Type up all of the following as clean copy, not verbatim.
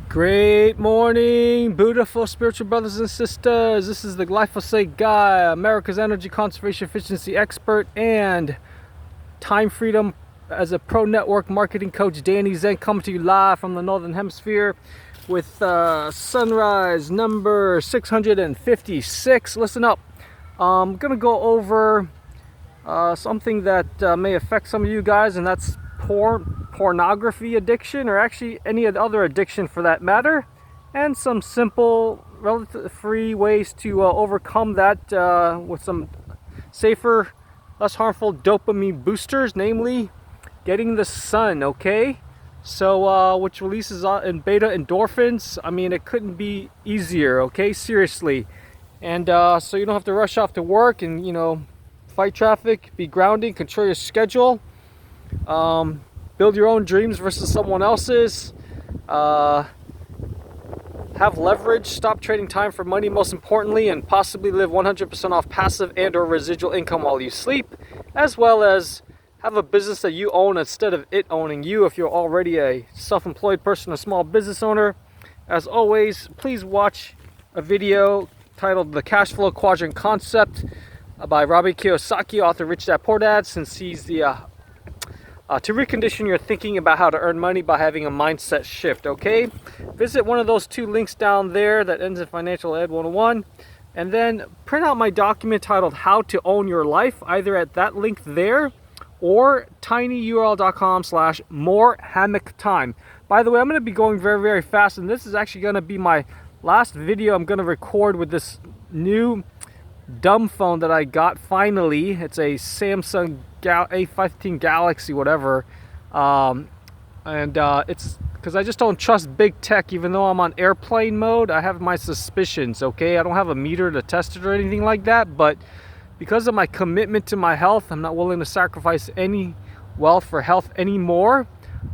Great morning, beautiful spiritual brothers and sisters. This is the glyphosate guy, America's energy conservation efficiency expert and time freedom as a pro network marketing coach, Danny Zen, coming to you live from the Northern Hemisphere with sunrise number 656. Listen up. I'm going to go over something that may affect some of you guys, and that's pornography addiction, or actually any other addiction for that matter, and some simple, relatively free ways to overcome that with some safer, less harmful dopamine boosters, namely getting the sun. Okay, so which releases in beta endorphins. I mean, it couldn't be easier. Okay, seriously. And so you don't have to rush off to work and fight traffic, be grounding, control your schedule, build your own dreams versus someone else's, have leverage, stop trading time for money, most importantly, and possibly live 100% off passive and or residual income while you sleep, as well as have a business that you own instead of it owning you if you're already a self-employed person, a small business owner. As always, please watch a video titled The Cash Flow Quadrant Concept by Robert Kiyosaki, author Rich Dad Poor Dad, since he's the to recondition your thinking about how to earn money by having a mindset shift. Okay, visit one of those two links down there that ends in Financial Ed 101, and then print out my document titled How to Own Your Life, either at that link there or tinyurl.com/more hammock time. By the way, I'm going to be going very, very fast, and this is actually going to be my last video I'm going to record with this new dumb phone that I got finally. It's a Samsung A15 Galaxy, whatever, and it's because I just don't trust big tech. Even though I'm on airplane mode, I have my suspicions. Okay, I don't have a meter to test it or anything like that, but because of my commitment to my health, I'm not willing to sacrifice any wealth for health anymore.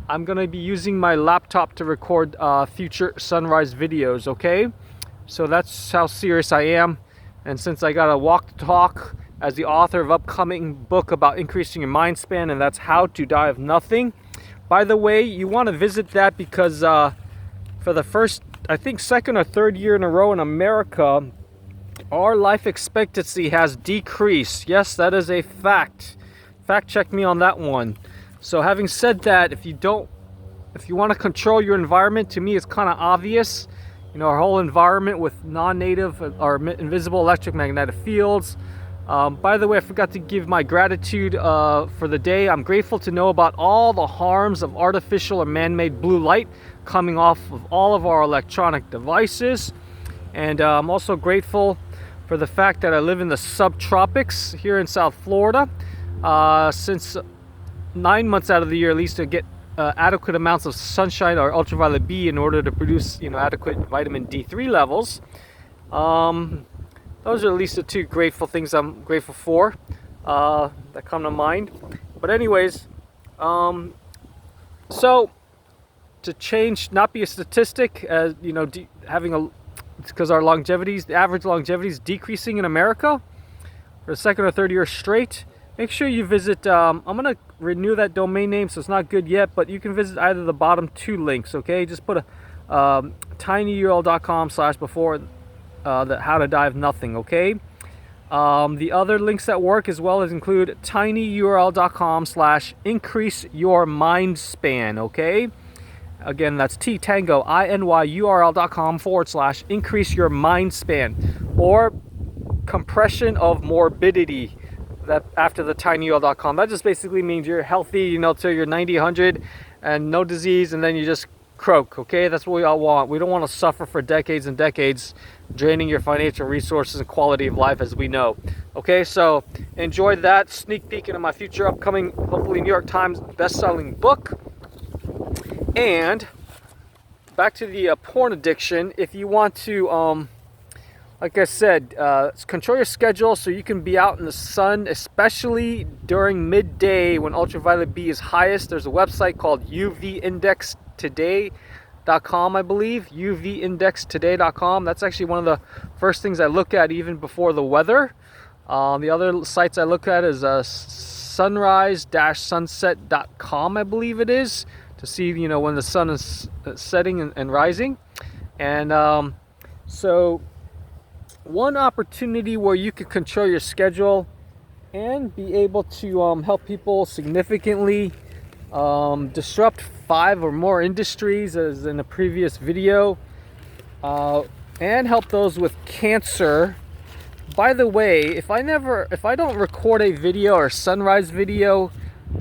I'm gonna be using my laptop to record future sunrise videos. Okay, so that's how serious I am. And since I got a walk the talk as the author of upcoming book about increasing your mind span, and that's How to Die of Nothing. By the way, you want to visit that because for the first, I think, second or third year in a row in America, our life expectancy has decreased. Yes, that is a fact. Fact check me on that one. So having said that, if you want to control your environment, to me it's kind of obvious. Our whole environment with non-native or invisible electromagnetic fields. By the way, I forgot to give my gratitude for the day. I'm grateful to know about all the harms of artificial or man-made blue light coming off of all of our electronic devices. And I'm also grateful for the fact that I live in the subtropics here in South Florida. Since 9 months out of the year, at least, to get adequate amounts of sunshine or ultraviolet B in order to produce adequate vitamin D3 levels. Those are at least the two grateful things I'm grateful for that come to mind. But anyways, so to change, not be a statistic, as because our longevities, the average longevity is decreasing in America for the second or third year straight. Make sure you visit, I'm going to renew that domain name, so it's not good yet, but you can visit either the bottom two links, okay? Just put a tinyurl.com/before the How to Die of Nothing, okay? The other links that work as well as include tinyurl.com/increase your mind span, okay? Again, that's tinyurl.com/increase your mind span, or compression of morbidity. That after the tinyurl.com, that just basically means you're healthy, till you're 90, 100 and no disease, and then you just croak. Okay, that's what we all want. We don't want to suffer for decades and decades, draining your financial resources and quality of life, as we know. Okay, so enjoy that sneak peek into my future upcoming, hopefully New York Times best-selling book. And back to the porn addiction. If you want to like I said, control your schedule so you can be out in the sun, especially during midday when ultraviolet B is highest. There's a website called UVindextoday.com, I believe. UVindextoday.com. That's actually one of the first things I look at even before the weather. The other sites I look at is sunrise-sunset.com, I believe it is, to see when the sun is setting and rising. And so one opportunity where you could control your schedule and be able to help people significantly disrupt 5 or more industries, as in a previous video, and help those with cancer. By the way, if I don't record a video or sunrise video,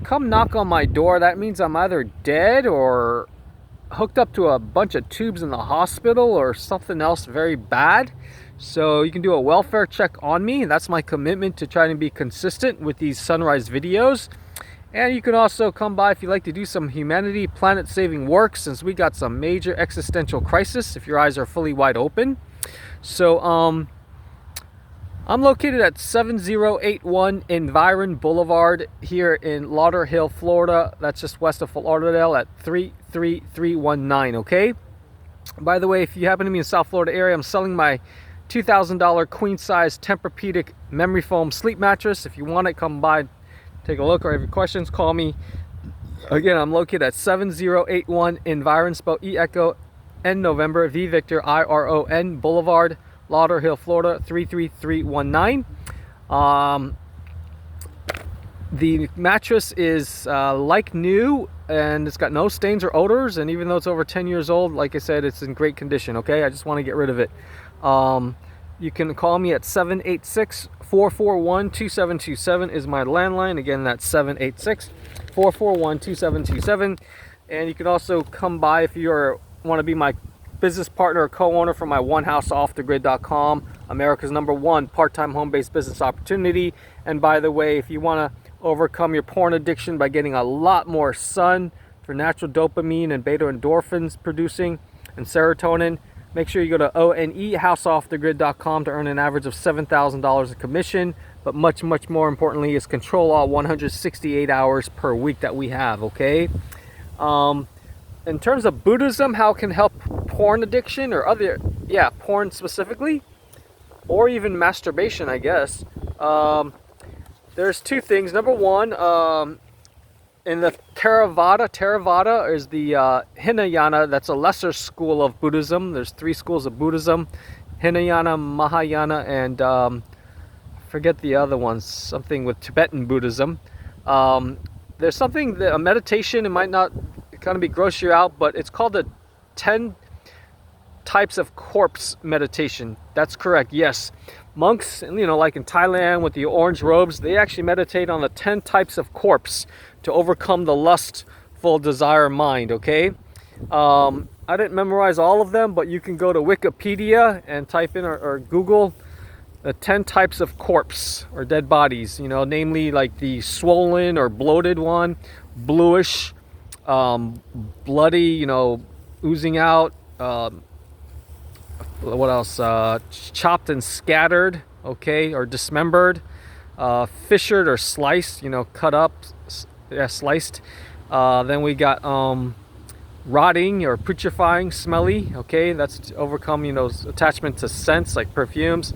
come knock on my door. That means I'm either dead or hooked up to a bunch of tubes in the hospital or something else very bad. So you can do a welfare check on me. That's my commitment to trying to be consistent with these sunrise videos. And you can also come by if you'd like to do some humanity, planet-saving work, since we got some major existential crisis, if your eyes are fully wide open. So I'm located at 7081 Environ Boulevard here in Lauderhill, Florida. That's just west of Fort Lauderdale at 33319, okay? By the way, if you happen to be in the South Florida area, I'm selling my $2,000 queen-size Tempur-Pedic memory foam sleep mattress. If you want it, come by, take a look, or if you have questions, call me. Again, I'm located at 7081 Environ, spelled E-Echo, N November, V Victor, I-R-O-N, Boulevard, Lauderhill, Florida, 33319. The mattress is like new, and it's got no stains or odors, and even though it's over 10 years old, like I said, it's in great condition, okay? I just want to get rid of it. You can call me at 786-441-2727 is my landline. Again, that's 786-441-2727. And you can also come by if you want to be my business partner or co-owner for my onehouseoffthegrid.com, America's #1 part-time home-based business opportunity. And by the way, if you want to overcome your porn addiction by getting a lot more sun for natural dopamine and beta endorphins producing and serotonin, make sure you go to onehouseoffthegrid.com to earn an average of $7,000 in commission. But much more importantly is control all 168 hours per week that we have, okay? In terms of Buddhism, how it can help porn addiction or other, porn specifically, or even masturbation, I guess. There's 2 things. Number one, in the Theravada is the Hinayana. That's a lesser school of Buddhism. There's 3 schools of Buddhism: Hinayana, Mahayana, and forget the other ones. Something with Tibetan Buddhism. There's something that a meditation. It might not kind of be gross you out, but it's called the 10 types of corpse meditation. That's correct. Yes, monks, like in Thailand with the orange robes, they actually meditate on the 10 types of corpse to overcome the lustful desire mind, okay? I didn't memorize all of them, but you can go to Wikipedia and type in or Google the 10 types of corpse or dead bodies, namely like the swollen or bloated one, bluish, bloody, oozing out, what else, chopped and scattered, okay, or dismembered, fissured or sliced, cut up, sliced. Then we got rotting or putrefying, smelly, okay, that's to overcome, attachment to scents like perfumes.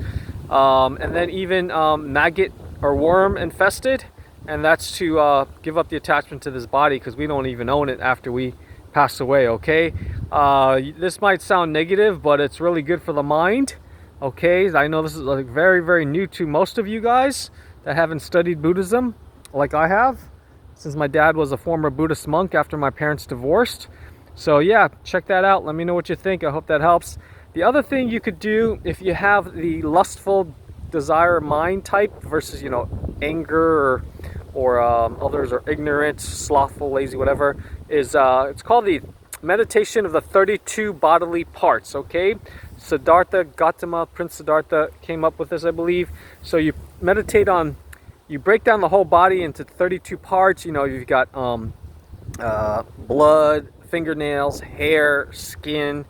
And then even maggot or worm infested, and that's to give up the attachment to this body, because we don't even own it after we pass away, okay? This might sound negative, but it's really good for the mind, okay? I know this is like very new to most of you guys that haven't studied Buddhism like I have, since my dad was a former Buddhist monk after my parents divorced. So yeah, check that out. Let me know what you think. I hope that helps. The other thing you could do if you have the lustful desire mind type versus, anger or others are ignorant, slothful, lazy, whatever, is it's called the meditation of the 32 bodily parts, okay? Siddhartha Gautama, Prince Siddhartha came up with this, I believe. So you meditate on, you break down the whole body into 32 parts. You've got blood, fingernails, hair, skin,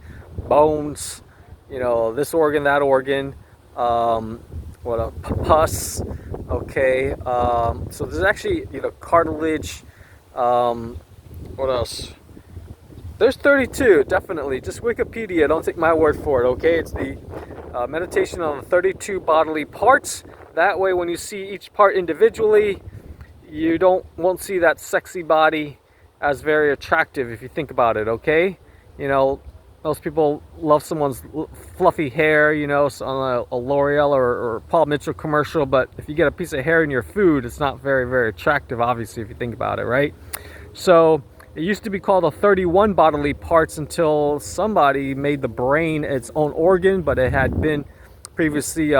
bones, this organ, that organ, pus, okay, so there's actually, cartilage, what else? There's 32, definitely. Just Wikipedia, don't take my word for it, okay? It's the meditation on the 32 bodily parts. That way, when you see each part individually, you won't see that sexy body as very attractive if you think about it, okay? most people love someone's fluffy hair, you know, on a L'Oreal or Paul Mitchell commercial, but if you get a piece of hair in your food, it's not very, very attractive, obviously, if you think about it, right? So it used to be called a 31 bodily parts until somebody made the brain its own organ, but it had been previously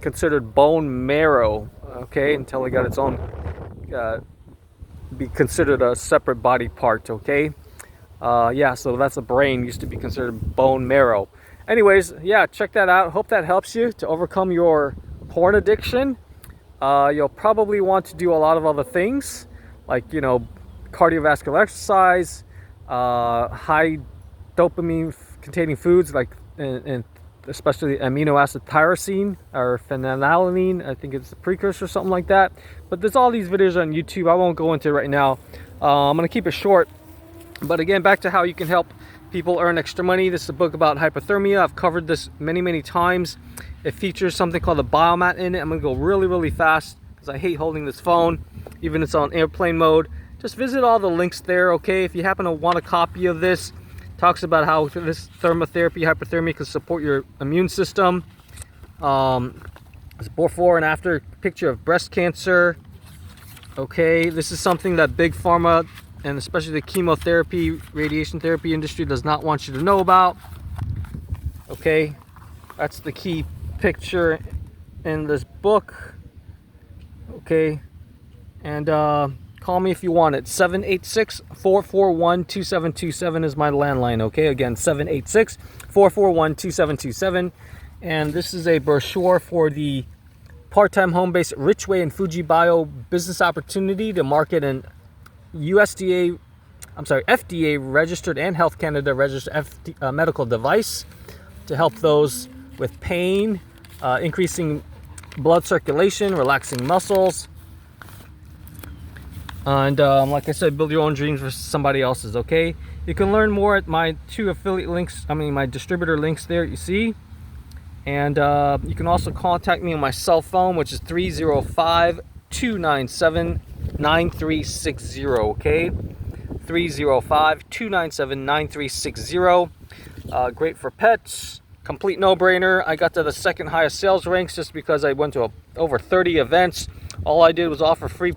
considered bone marrow, okay, until it got its own, be considered a separate body part, okay? Yeah, so that's the brain, used to be considered bone marrow. Anyways, yeah, check that out. Hope that helps you to overcome your porn addiction. You'll probably want to do a lot of other things, like, you know, cardiovascular exercise, high dopamine containing foods, like, and especially amino acid tyrosine or phenylalanine. I think it's a precursor or something like that. But there's all these videos on YouTube. I won't go into it right now. I'm going to keep it short. But again, back to how you can help people earn extra money. This is a book about hypothermia. I've covered this many, many times. It features something called the Biomat in it. I'm going to go really, really fast because I hate holding this phone, even if it's on airplane mode. Just visit all the links there, okay? If you happen to want a copy of this, talks about how this thermotherapy, hypothermia can support your immune system. It's before and after picture of breast cancer. Okay, this is something that big pharma and especially the chemotherapy, radiation therapy industry does not want you to know about. Okay, that's the key picture in this book. Okay, and call me if you want it. 786-441-2727 is my landline, okay? Again, 786-441-2727. And this is a brochure for the part-time home-based Richway and Fuji Bio business opportunity to market an FDA registered and Health Canada registered medical device to help those with pain, increasing blood circulation, relaxing muscles, and like I said, build your own dreams versus somebody else's, okay? You can learn more at my two affiliate links, my distributor links there, you see. And you can also contact me on my cell phone, which is 305-297-9360, okay? 305-297-9360. Great for pets. Complete no-brainer. I got to the second highest sales ranks just because I went to over 30 events. All I did was offer free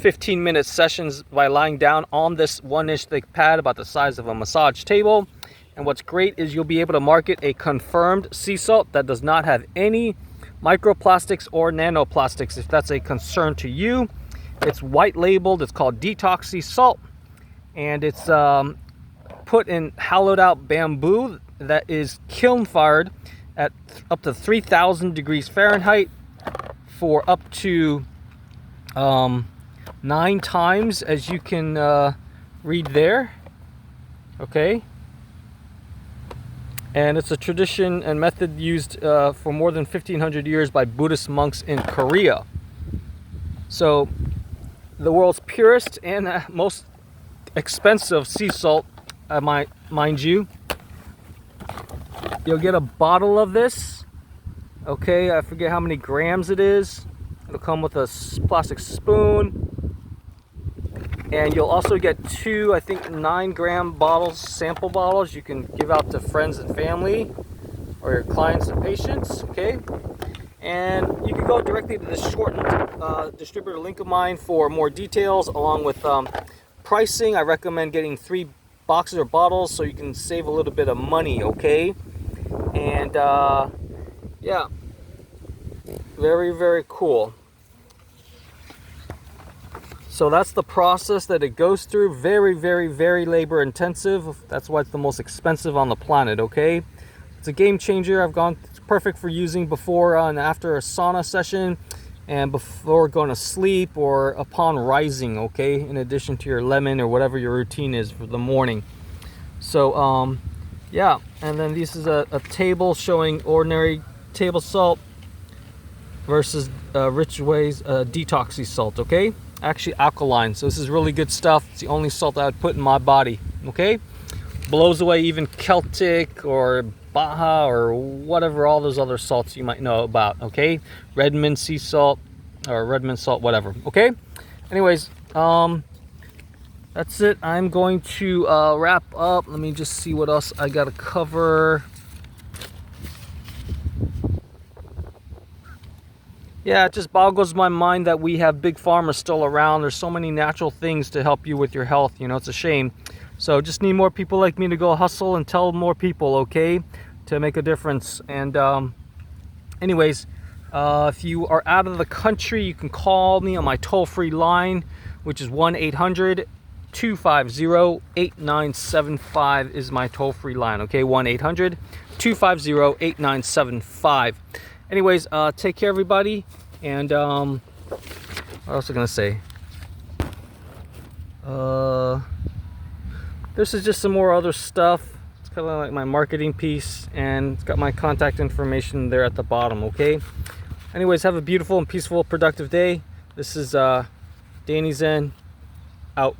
15-minute sessions by lying down on this 1-inch thick pad about the size of a massage table. And what's great is you'll be able to market a confirmed sea salt that does not have any microplastics or nanoplastics if that's a concern to you. It's white labeled. It's called Detox Sea Salt. And it's put in hollowed out bamboo that is kiln fired at up to 3,000 degrees Fahrenheit for up to 9 times, as you can read there. Okay. And it's a tradition and method used for more than 1,500 years by Buddhist monks in Korea. So the world's purest and most expensive sea salt, mind you. You'll get a bottle of this. Okay, I forget how many grams it is. It'll come with a plastic spoon. And you'll also get 2, I think, 9-gram bottles, sample bottles you can give out to friends and family or your clients and patients, okay? And you can go directly to the shortened distributor link of mine for more details along with pricing. I recommend getting 3 boxes or bottles so you can save a little bit of money, okay? And yeah, very, very cool. So that's the process that it goes through. Very, very, very labor intensive. That's why it's the most expensive on the planet, okay? It's a game changer. It's perfect for using before and after a sauna session and before going to sleep or upon rising, okay? In addition to your lemon or whatever your routine is for the morning. So, yeah. And then this is a table showing ordinary table salt versus Richway's Detox Sea Salt, okay? Actually alkaline, so this is really good stuff. It's the only salt I would put in my body, okay? Blows away even Celtic or Baja or whatever, all those other salts you might know about, okay? Redmond sea salt or Redmond salt, whatever, okay? Anyways, that's it. I'm going to wrap up. Let me just see what else I gotta cover. Yeah, it just boggles my mind that we have big pharma still around. There's so many natural things to help you with your health. You know, it's a shame. So just need more people like me to go hustle and tell more people, okay, to make a difference. And anyways, if you are out of the country, you can call me on my toll-free line, which is 1-800-250-8975 is my toll-free line, okay? 1-800-250-8975. Anyways, take care, everybody. And what else was I gonna say? This is just some more other stuff. It's kind of like my marketing piece, and it's got my contact information there at the bottom, okay? Anyways, have a beautiful and peaceful, productive day. This is Danny Zen, out.